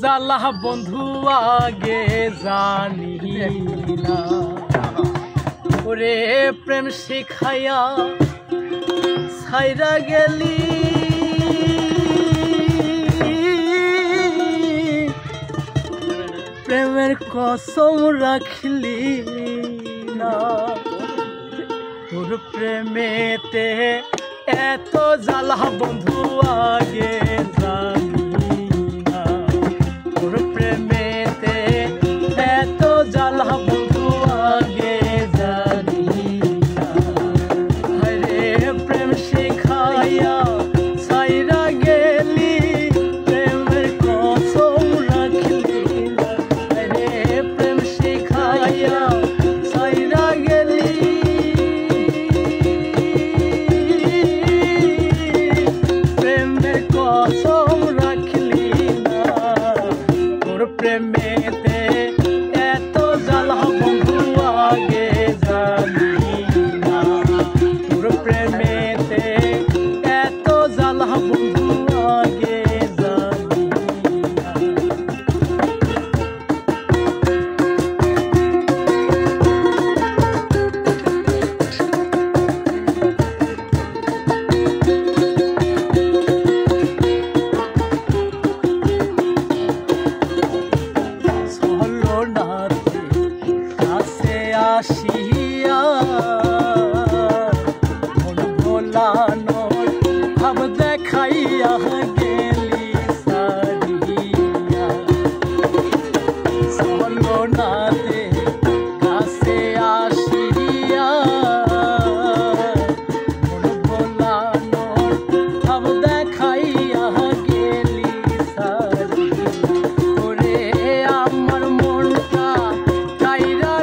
জ্বালা বন্ধু আগে জানি না, ওরে প্রেম শিখাইয়া ছাইরা গেলি প্রেমের কসম রাখলি না। তোর প্রেমেতে এত জ্বালা বন্ধু আগে জানি না, তোর প্রেমেতে এত জ্বালা বন্ধু আগে জানি না। আরে প্রেম শিখাইয়া ছাইরা গেলি প্রেমের কসম রাখলি না। আরে প্রেম শিখাইয়া ছাইরা গেলি কসম রাখলি না। তোর প্রেমেতে এত জ্বালা বন্ধু আগে জানি না, তোর প্রেমেতে এত জ্বালা বন্ধু আগে জানি না। আসিয়া মন ভোলানোর ভাব দেখাইয়া গেলি সারিয়া, চলো নাতে কাছে আসিয়া মন ভোলানোর ভাব দেখাইয়া গেলি সারিয়া। ওরে আমার মনটা কাইরা